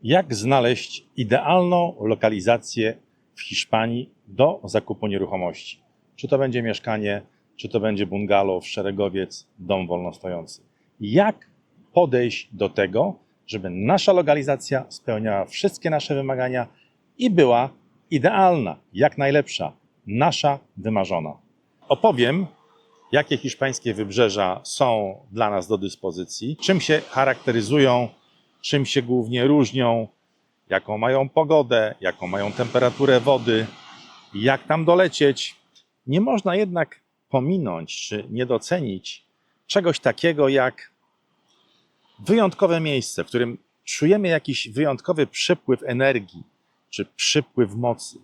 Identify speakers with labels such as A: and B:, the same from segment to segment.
A: Jak znaleźć idealną lokalizację w Hiszpanii do zakupu nieruchomości? Czy to będzie mieszkanie, czy to będzie bungalow, szeregowiec, dom wolnostojący? Jak podejść do tego, żeby nasza lokalizacja spełniała wszystkie nasze wymagania i była idealna, jak najlepsza, nasza wymarzona? Opowiem, jakie hiszpańskie wybrzeża są dla nas do dyspozycji, czym się charakteryzują, czym się głównie różnią, jaką mają pogodę, jaką mają temperaturę wody, jak tam dolecieć. Nie można jednak pominąć czy nie docenić czegoś takiego jak wyjątkowe miejsce, w którym czujemy jakiś wyjątkowy przypływ energii czy przypływ mocy.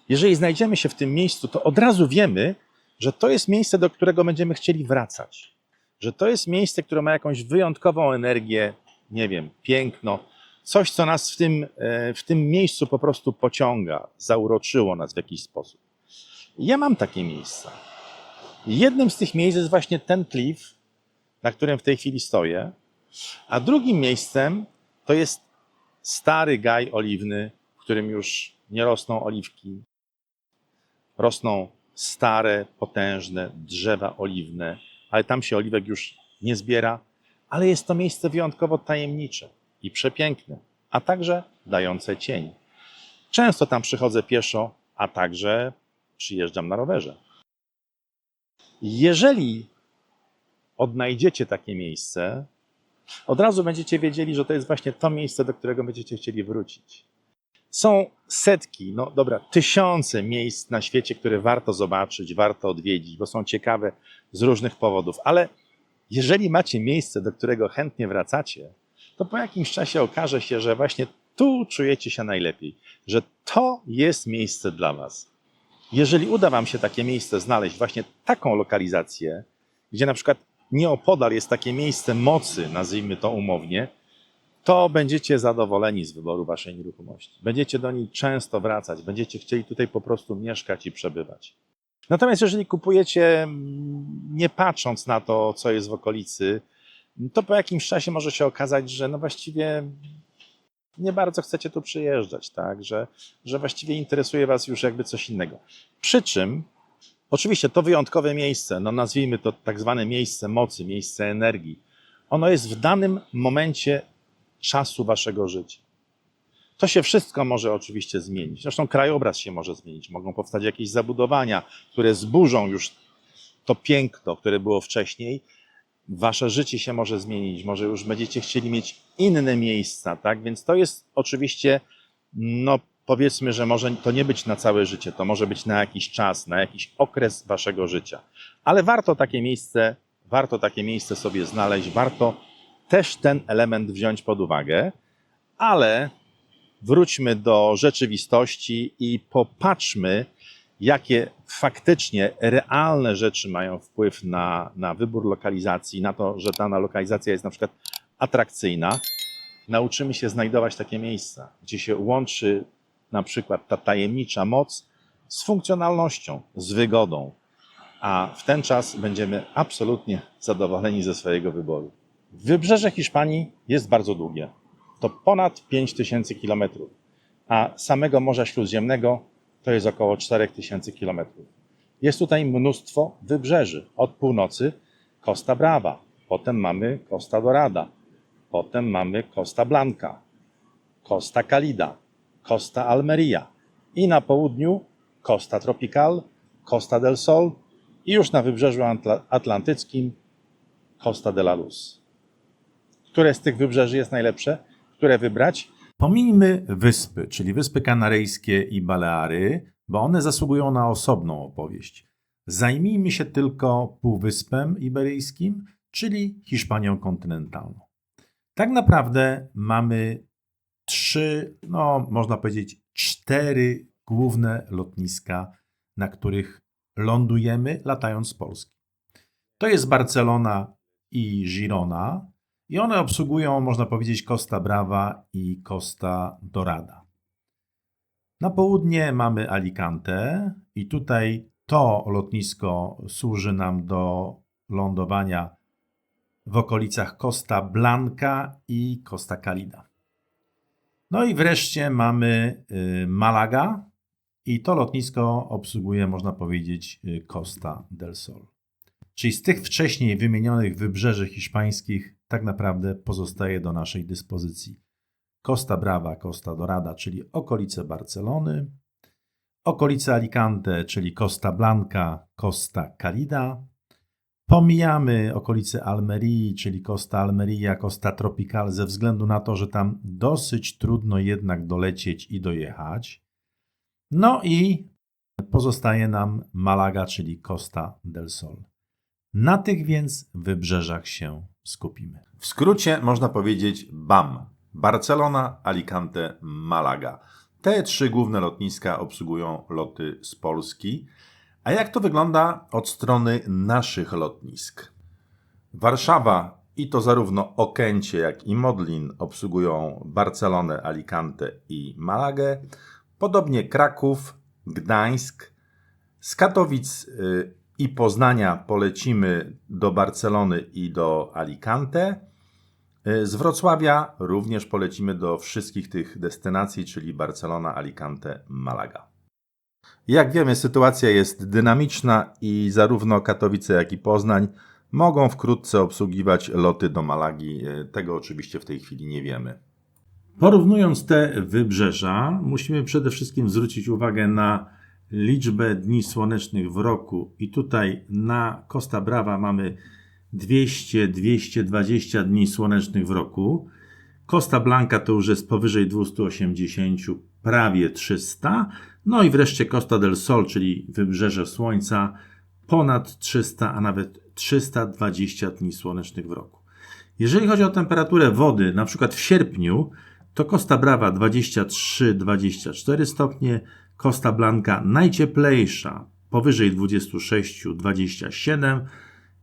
A: Jeżeli znajdziemy się w tym miejscu, to od razu wiemy, że to jest miejsce, do którego będziemy chcieli wracać. Że to jest miejsce, które ma jakąś wyjątkową energię, nie wiem, piękno, coś, co nas w tym miejscu po prostu pociąga, zauroczyło nas w jakiś sposób. Ja mam takie miejsca. Jednym z tych miejsc jest właśnie ten klif, na którym w tej chwili stoję, a drugim miejscem to jest stary gaj oliwny, w którym już nie rosną oliwki. Rosną stare, potężne drzewa oliwne, ale tam się oliwek już nie zbiera, ale jest to miejsce wyjątkowo tajemnicze i przepiękne, a także dające cień. Często tam przychodzę pieszo, a także przyjeżdżam na rowerze. Jeżeli odnajdziecie takie miejsce, od razu będziecie wiedzieli, że to jest właśnie to miejsce, do którego będziecie chcieli wrócić. Są setki, no dobra, tysiące miejsc na świecie, które warto zobaczyć, warto odwiedzić, bo są ciekawe z różnych powodów, ale jeżeli macie miejsce, do którego chętnie wracacie, to po jakimś czasie okaże się, że właśnie tu czujecie się najlepiej, że to jest miejsce dla was. Jeżeli uda wam się takie miejsce znaleźć, właśnie taką lokalizację, gdzie na przykład nieopodal jest takie miejsce mocy, nazwijmy to umownie, to będziecie zadowoleni z wyboru waszej nieruchomości. Będziecie do niej często wracać, będziecie chcieli tutaj po prostu mieszkać i przebywać. Natomiast jeżeli kupujecie nie patrząc na to, co jest w okolicy, to po jakimś czasie może się okazać, że no właściwie nie bardzo chcecie tu przyjeżdżać, tak? Że właściwie interesuje was już jakby coś innego. Przy czym oczywiście to wyjątkowe miejsce, no nazwijmy to tak zwane miejsce mocy, miejsce energii, ono jest w danym momencie czasu waszego życia. To się wszystko może oczywiście zmienić. Zresztą krajobraz się może zmienić. Mogą powstać jakieś zabudowania, które zburzą już to piękno, które było wcześniej. Wasze życie się może zmienić. Może już będziecie chcieli mieć inne miejsca, tak? Więc to jest oczywiście, no powiedzmy, że może to nie być na całe życie. To może być na jakiś czas, na jakiś okres waszego życia. Ale warto takie miejsce sobie znaleźć. Warto też ten element wziąć pod uwagę, ale wróćmy do rzeczywistości i popatrzmy, jakie faktycznie realne rzeczy mają wpływ na wybór lokalizacji, na to, że dana lokalizacja jest na przykład atrakcyjna. Nauczymy się znajdować takie miejsca, gdzie się łączy na przykład ta tajemnicza moc z funkcjonalnością, z wygodą, a w ten czas będziemy absolutnie zadowoleni ze swojego wyboru. Wybrzeże Hiszpanii jest bardzo długie. To ponad 5000 km, a samego Morza Śródziemnego to jest około 4000 km. Jest tutaj mnóstwo wybrzeży. Od północy Costa Brava, potem mamy Costa Dorada, potem mamy Costa Blanca, Costa Calida, Costa Almeria i na południu Costa Tropical, Costa del Sol i już na wybrzeżu atlantyckim Costa de la Luz. Które z tych wybrzeży jest najlepsze? Które wybrać?
B: Pominijmy wyspy, czyli Wyspy Kanaryjskie i Baleary, bo one zasługują na osobną opowieść. Zajmijmy się tylko Półwyspem Iberyjskim, czyli Hiszpanią kontynentalną. Tak naprawdę mamy można powiedzieć 4 główne lotniska, na których lądujemy, latając z Polski. To jest Barcelona i Girona i one obsługują, można powiedzieć, Costa Brava i Costa Dorada. Na południe mamy Alicante i tutaj to lotnisko służy nam do lądowania w okolicach Costa Blanca i Costa Calida. No i wreszcie mamy Malaga i to lotnisko obsługuje, można powiedzieć, Costa del Sol. Czyli z tych wcześniej wymienionych wybrzeży hiszpańskich tak naprawdę pozostaje do naszej dyspozycji Costa Brava, Costa Dorada, czyli okolice Barcelony, okolice Alicante, czyli Costa Blanca, Costa Calida. Pomijamy okolice Almerii, czyli Costa Almeria, Costa Tropical, ze względu na to, że tam dosyć trudno jednak dolecieć i dojechać. No i pozostaje nam Malaga, czyli Costa del Sol. Na tych więc wybrzeżach się skupimy.
C: W skrócie można powiedzieć BAM. Barcelona, Alicante, Malaga. Te trzy główne lotniska obsługują loty z Polski. A jak to wygląda od strony naszych lotnisk? Warszawa i to zarówno Okęcie, jak i Modlin obsługują Barcelonę, Alicante i Malagę. Podobnie Kraków, Gdańsk. Z Katowic i Poznania polecimy do Barcelony i do Alicante. Z Wrocławia również polecimy do wszystkich tych destynacji, czyli Barcelona, Alicante, Malaga. Jak wiemy, sytuacja jest dynamiczna i zarówno Katowice, jak i Poznań mogą wkrótce obsługiwać loty do Malagi. Tego oczywiście w tej chwili nie wiemy.
B: Porównując te wybrzeża, musimy przede wszystkim zwrócić uwagę na liczbę dni słonecznych w roku. I tutaj na Costa Brava mamy 200-220 dni słonecznych w roku. Costa Blanca to już jest powyżej 280, prawie 300. No i wreszcie Costa del Sol, czyli wybrzeże Słońca, ponad 300, a nawet 320 dni słonecznych w roku. Jeżeli chodzi o temperaturę wody, na przykład w sierpniu, to Costa Brava 23-24 stopnie, Costa Blanca najcieplejsza, powyżej 26-27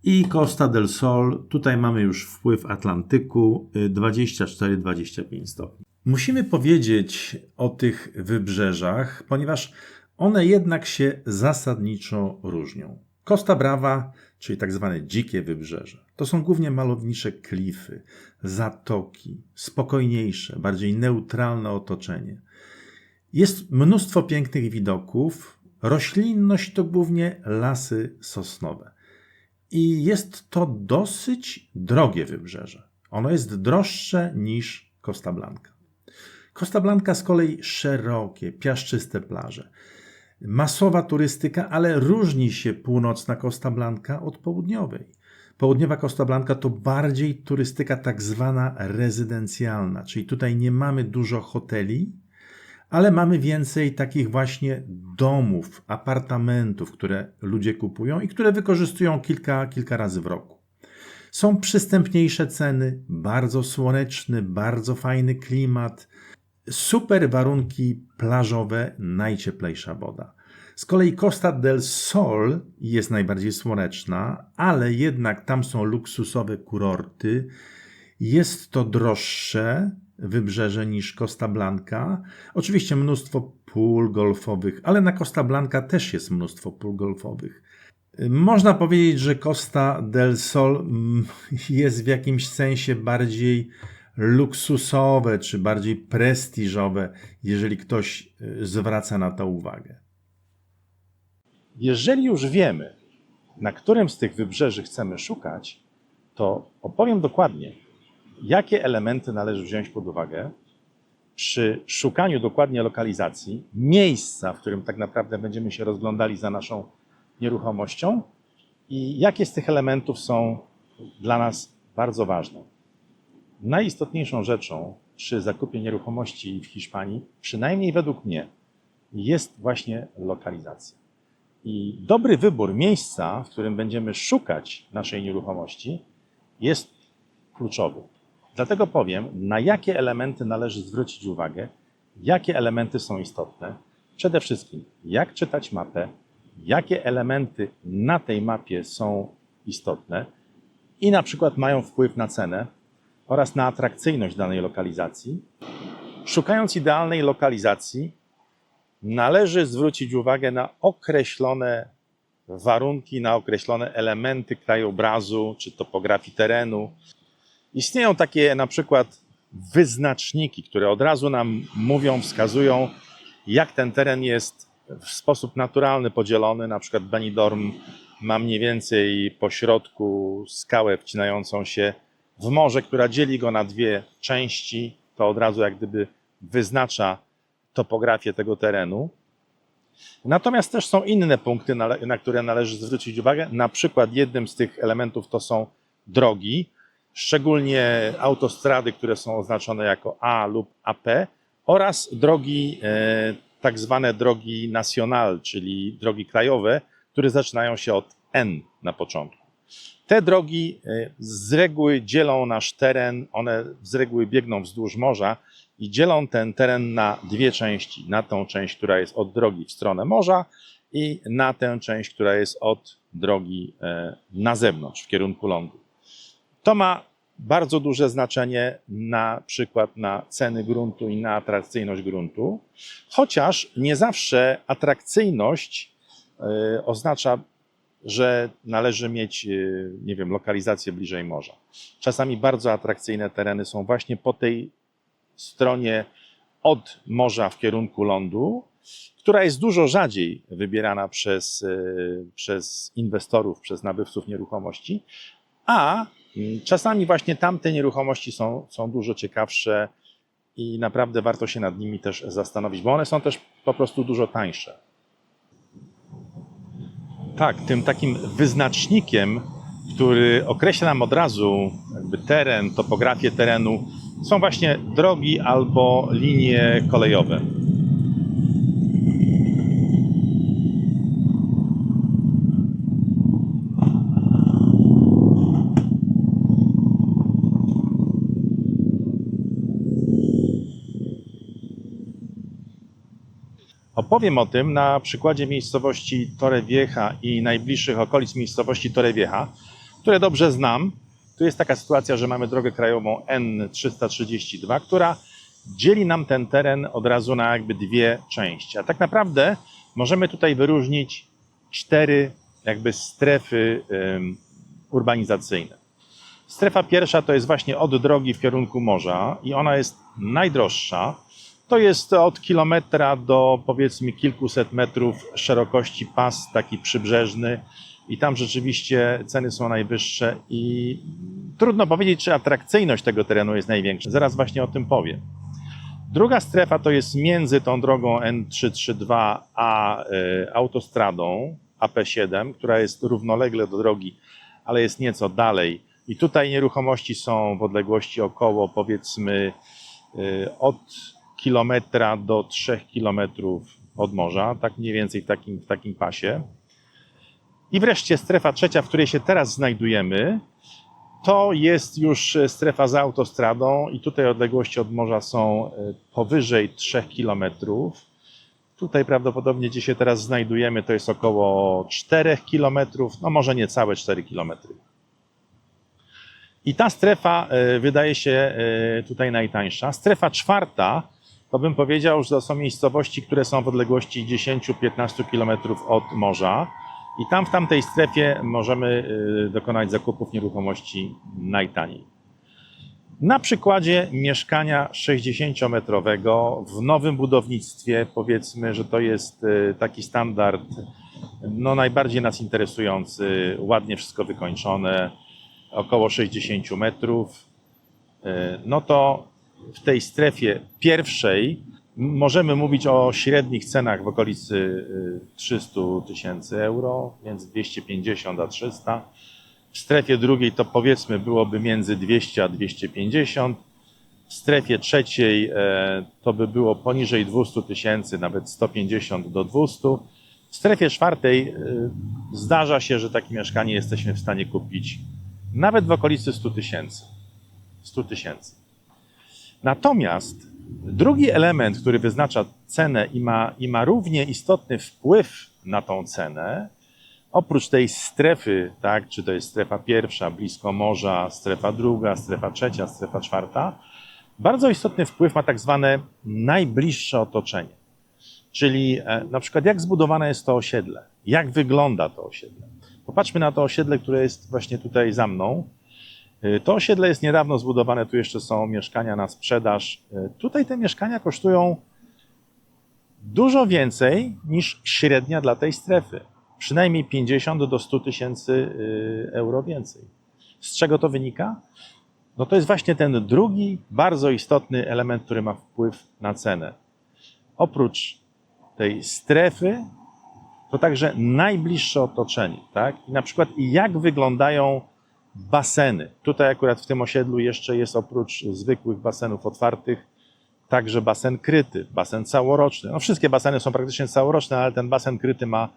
B: i Costa del Sol, tutaj mamy już wpływ Atlantyku, 24-25 stopni. Musimy powiedzieć o tych wybrzeżach, ponieważ one jednak się zasadniczo różnią. Costa Brava, czyli tak zwane dzikie wybrzeże, to są głównie malownicze klify, zatoki, spokojniejsze, bardziej neutralne otoczenie. Jest mnóstwo pięknych widoków, roślinność to głównie lasy sosnowe. I jest to dosyć drogie wybrzeże. Ono jest droższe niż Costa Blanca. Costa Blanca z kolei szerokie, piaszczyste plaże. Masowa turystyka, ale różni się północna Costa Blanca od południowej. Południowa Costa Blanca to bardziej turystyka tak zwana rezydencjalna, czyli tutaj nie mamy dużo hoteli, ale mamy więcej takich właśnie domów, apartamentów, które ludzie kupują i które wykorzystują kilka razy w roku. Są przystępniejsze ceny, bardzo słoneczny, bardzo fajny klimat, super warunki plażowe, najcieplejsza woda. Z kolei Costa del Sol jest najbardziej słoneczna, ale jednak tam są luksusowe kurorty. Jest to droższe wybrzeże niż Costa Blanca. Oczywiście mnóstwo pól golfowych, ale na Costa Blanca też jest mnóstwo pól golfowych. Można powiedzieć, że Costa del Sol jest w jakimś sensie bardziej luksusowe czy bardziej prestiżowe, jeżeli ktoś zwraca na to uwagę.
A: Jeżeli już wiemy, na którym z tych wybrzeży chcemy szukać, to opowiem dokładnie, jakie elementy należy wziąć pod uwagę przy szukaniu dokładnie lokalizacji, miejsca, w którym tak naprawdę będziemy się rozglądali za naszą nieruchomością i jakie z tych elementów są dla nas bardzo ważne. Najistotniejszą rzeczą przy zakupie nieruchomości w Hiszpanii, przynajmniej według mnie, jest właśnie lokalizacja. I dobry wybór miejsca, w którym będziemy szukać naszej nieruchomości, jest kluczowy. Dlatego powiem, na jakie elementy należy zwrócić uwagę, jakie elementy są istotne. Przede wszystkim, jak czytać mapę, jakie elementy na tej mapie są istotne i na przykład mają wpływ na cenę oraz na atrakcyjność danej lokalizacji. Szukając idealnej lokalizacji, należy zwrócić uwagę na określone warunki, na określone elementy krajobrazu czy topografii terenu. Istnieją takie na przykład wyznaczniki, które od razu nam mówią, wskazują, jak ten teren jest w sposób naturalny podzielony. Na przykład Benidorm ma mniej więcej po środku skałę wcinającą się w morze, która dzieli go na dwie części. To od razu jak gdyby wyznacza topografię tego terenu. Natomiast też są inne punkty, na które należy zwrócić uwagę. Na przykład jednym z tych elementów to są drogi, szczególnie autostrady, które są oznaczone jako A lub AP, oraz drogi, tak zwane drogi national, czyli drogi krajowe, które zaczynają się od N na początku. Te drogi z reguły dzielą nasz teren, one z reguły biegną wzdłuż morza i dzielą ten teren na dwie części. Na tą część, która jest od drogi w stronę morza i na tę część, która jest od drogi na zewnątrz, w kierunku lądu. To ma bardzo duże znaczenie na przykład na ceny gruntu i na atrakcyjność gruntu, chociaż nie zawsze atrakcyjność oznacza, że należy mieć, nie wiem, lokalizację bliżej morza. Czasami bardzo atrakcyjne tereny są właśnie po tej stronie od morza w kierunku lądu, która jest dużo rzadziej wybierana przez inwestorów, przez nabywców nieruchomości, a czasami właśnie tamte nieruchomości są dużo ciekawsze i naprawdę warto się nad nimi też zastanowić, bo one są też po prostu dużo tańsze. Tak, tym takim wyznacznikiem, który określa nam od razu jakby teren, topografię terenu, są właśnie drogi albo linie kolejowe. Opowiem o tym na przykładzie miejscowości Torrevieja i najbliższych okolic miejscowości Torrevieja, które dobrze znam. Tu jest taka sytuacja, że mamy drogę krajową N332, która dzieli nam ten teren od razu na jakby dwie części. A tak naprawdę możemy tutaj wyróżnić 4 jakby strefy urbanizacyjne. Strefa pierwsza to jest właśnie od drogi w kierunku morza i ona jest najdroższa. To jest od kilometra do powiedzmy kilkuset metrów szerokości pas taki przybrzeżny i tam rzeczywiście ceny są najwyższe i trudno powiedzieć, czy atrakcyjność tego terenu jest największa. Zaraz właśnie o tym powiem. Druga strefa to jest między tą drogą N332 a autostradą AP7, która jest równolegle do drogi, ale jest nieco dalej. I tutaj nieruchomości są w odległości około powiedzmy od kilometra do 3 kilometrów od morza, tak mniej więcej w takim pasie. I wreszcie strefa trzecia, w której się teraz znajdujemy, to jest już strefa za autostradą i tutaj odległości od morza są powyżej 3 kilometrów. Tutaj prawdopodobnie, gdzie się teraz znajdujemy, to jest około 4 kilometrów, no może nie całe 4 kilometry. I ta strefa wydaje się tutaj najtańsza. Strefa czwarta, to bym powiedział, że to są miejscowości, które są w odległości 10-15 km od morza. I tam w tamtej strefie możemy dokonać zakupów nieruchomości najtaniej. Na przykładzie mieszkania 60-metrowego w nowym budownictwie, powiedzmy, że to jest taki standard no, najbardziej nas interesujący, ładnie wszystko wykończone, około 60 metrów, no to w tej strefie pierwszej możemy mówić o średnich cenach w okolicy 300 000 euro, między 250 a 300. W strefie drugiej to powiedzmy byłoby między 200 a 250. W strefie trzeciej to by było poniżej 200 000, nawet 150 do 200. W strefie czwartej zdarza się, że takie mieszkanie jesteśmy w stanie kupić nawet w okolicy 100 000. Natomiast drugi element, który wyznacza cenę i ma równie istotny wpływ na tą cenę, oprócz tej strefy, tak, czy to jest strefa pierwsza, blisko morza, strefa druga, strefa trzecia, strefa czwarta, bardzo istotny wpływ ma tak zwane najbliższe otoczenie. Czyli na przykład jak zbudowane jest to osiedle, jak wygląda to osiedle. Popatrzmy na to osiedle, które jest właśnie tutaj za mną. To osiedle jest niedawno zbudowane, tu jeszcze są mieszkania na sprzedaż. Tutaj te mieszkania kosztują dużo więcej niż średnia dla tej strefy. Przynajmniej 50 do 100 tysięcy euro więcej. Z czego to wynika? No to jest właśnie ten drugi, bardzo istotny element, który ma wpływ na cenę. Oprócz tej strefy, to także najbliższe otoczenie, tak? I na przykład jak wyglądają baseny. Tutaj akurat w tym osiedlu jeszcze jest oprócz zwykłych basenów otwartych także basen kryty, basen całoroczny. No wszystkie baseny są praktycznie całoroczne, ale ten basen kryty ma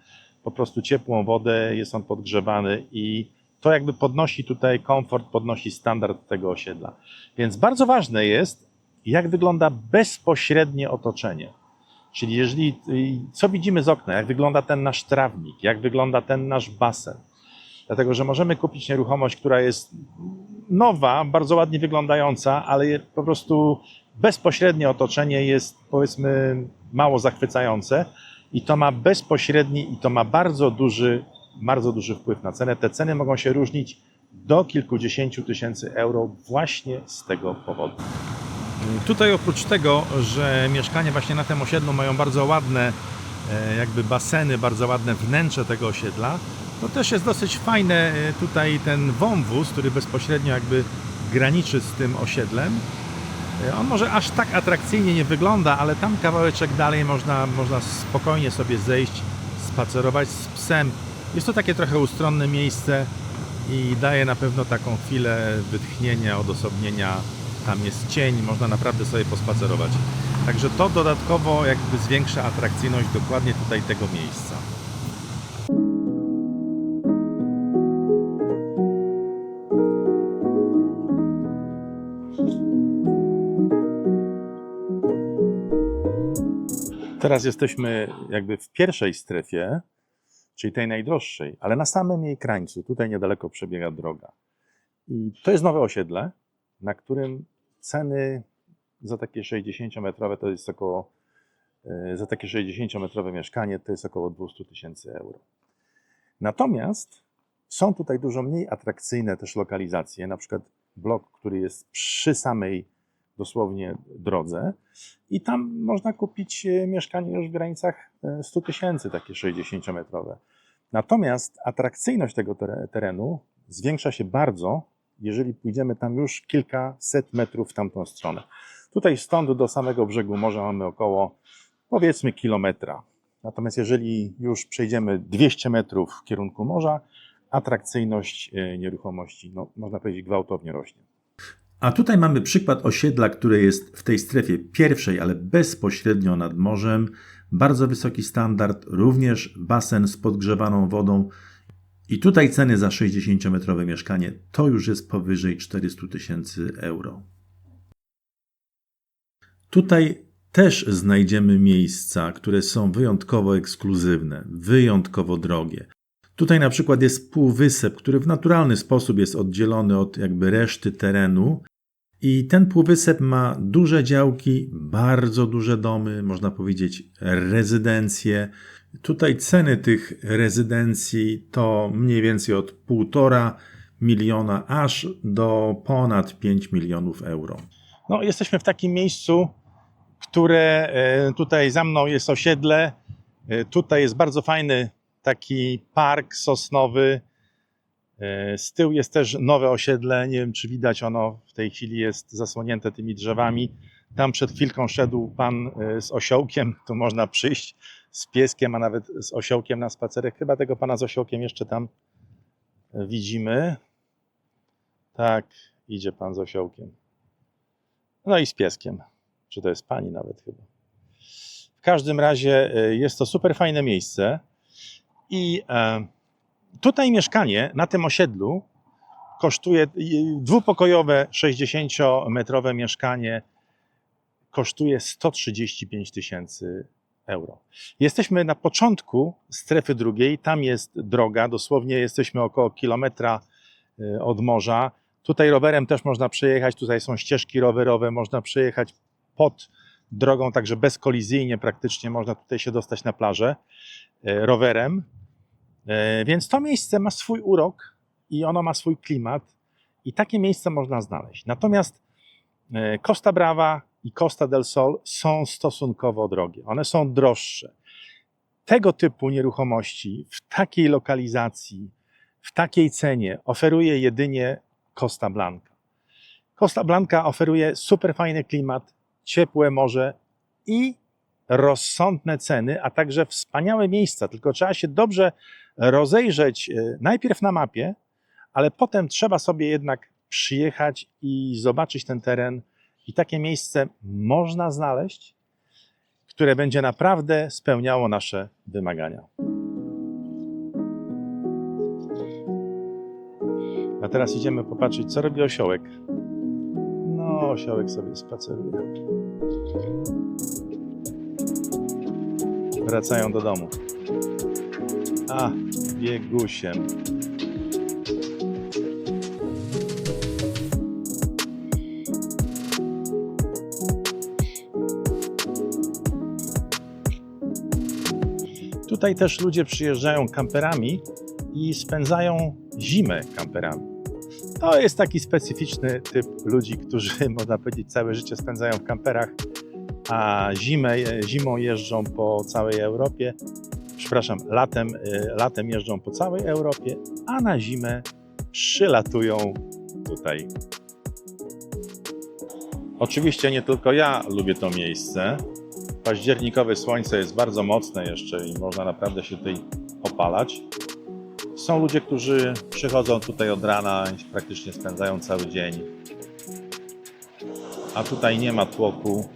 A: po prostu ciepłą wodę, jest on podgrzewany i to jakby podnosi tutaj komfort, podnosi standard tego osiedla. Więc bardzo ważne jest, jak wygląda bezpośrednie otoczenie. Czyli co widzimy z okna, jak wygląda ten nasz trawnik, jak wygląda ten nasz basen. Dlatego, że możemy kupić nieruchomość, która jest nowa, bardzo ładnie wyglądająca, ale po prostu bezpośrednie otoczenie jest, powiedzmy, mało zachwycające i to ma bezpośredni i to ma bardzo duży wpływ na cenę. Te ceny mogą się różnić do kilkudziesięciu tysięcy euro właśnie z tego powodu. Tutaj oprócz tego, że mieszkania właśnie na tym osiedlu mają bardzo ładne jakby baseny, bardzo ładne wnętrze tego osiedla, to też jest dosyć fajne tutaj ten wąwóz, który bezpośrednio jakby graniczy z tym osiedlem. On może aż tak atrakcyjnie nie wygląda, ale tam kawałeczek dalej można spokojnie sobie zejść, spacerować z psem. Jest to takie trochę ustronne miejsce i daje na pewno taką chwilę wytchnienia, odosobnienia. Tam jest cień, można naprawdę sobie pospacerować. Także to dodatkowo jakby zwiększa atrakcyjność dokładnie tutaj tego miejsca. Teraz jesteśmy jakby w pierwszej strefie, czyli tej najdroższej, ale na samym jej krańcu, tutaj niedaleko przebiega droga. I to jest nowe osiedle, na którym ceny za takie 60-metrowe to jest około, za takie 60-metrowe mieszkanie to jest około 200 tysięcy euro. Natomiast są tutaj dużo mniej atrakcyjne też lokalizacje, na przykład blok, który jest przy samej dosłownie drodze i tam można kupić mieszkanie już w granicach 100 tysięcy, takie 60-metrowe. Natomiast atrakcyjność tego terenu zwiększa się bardzo, jeżeli pójdziemy tam już kilkaset metrów w tamtą stronę. Tutaj stąd do samego brzegu morza mamy około, powiedzmy, kilometra. Natomiast jeżeli już przejdziemy 200 metrów w kierunku morza, atrakcyjność nieruchomości, no, można powiedzieć, gwałtownie rośnie.
B: A tutaj mamy przykład osiedla, które jest w tej strefie pierwszej, ale bezpośrednio nad morzem. Bardzo wysoki standard, również basen z podgrzewaną wodą. I tutaj ceny za 60-metrowe mieszkanie to już jest powyżej 400 tysięcy euro. Tutaj też znajdziemy miejsca, które są wyjątkowo ekskluzywne, wyjątkowo drogie. Tutaj na przykład jest półwysep, który w naturalny sposób jest oddzielony od jakby reszty terenu i ten półwysep ma duże działki, bardzo duże domy, można powiedzieć rezydencje. Tutaj ceny tych rezydencji to mniej więcej od 1,5 miliona aż do ponad 5 milionów euro.
A: No, jesteśmy w takim miejscu, które tutaj za mną jest osiedle. Tutaj jest bardzo fajny taki park sosnowy. Z tyłu jest też nowe osiedle. Nie wiem, czy widać, ono w tej chwili jest zasłonięte tymi drzewami. Tam przed chwilką szedł pan z osiołkiem. Tu można przyjść z pieskiem, a nawet z osiołkiem na spacerek. Chyba tego pana z osiołkiem jeszcze tam widzimy. Tak, idzie pan z osiołkiem. No i z pieskiem. Czy to jest pani nawet chyba. W każdym razie jest to super fajne miejsce. I tutaj mieszkanie na tym osiedlu kosztuje, dwupokojowe 60-metrowe mieszkanie kosztuje 135 tysięcy euro. Jesteśmy na początku strefy drugiej, tam jest droga, dosłownie jesteśmy około kilometra od morza. Tutaj rowerem też można przejechać, tutaj są ścieżki rowerowe, można przejechać pod drogą, także bezkolizyjnie praktycznie można tutaj się dostać na plażę rowerem. Więc to miejsce ma swój urok i ono ma swój klimat I takie miejsce można znaleźć. Natomiast Costa Brava i Costa del Sol są stosunkowo drogie. One są droższe. Tego typu nieruchomości w takiej lokalizacji, w takiej cenie oferuje jedynie Costa Blanca. Costa Blanca oferuje super fajny klimat, ciepłe morze i rozsądne ceny, a także wspaniałe miejsca. Tylko trzeba się dobrze rozejrzeć najpierw na mapie, ale potem trzeba sobie jednak przyjechać i zobaczyć ten teren. I takie miejsce można znaleźć, które będzie naprawdę spełniało nasze wymagania. A teraz idziemy popatrzeć, co robi osiołek. No, osiołek sobie spaceruje. Wracają do domu. A, biegusiem. Tutaj też ludzie przyjeżdżają kamperami i spędzają zimę kamperami. To jest taki specyficzny typ ludzi, którzy, można powiedzieć, całe życie spędzają w kamperach, a zimą jeżdżą po całej Europie. Przepraszam, latem jeżdżą po całej Europie, a na zimę przylatują tutaj. Oczywiście nie tylko ja lubię to miejsce. Październikowe słońce jest bardzo mocne jeszcze i można naprawdę się tutaj opalać. Są ludzie, którzy przychodzą tutaj od rana i praktycznie spędzają cały dzień. A tutaj nie ma tłoku,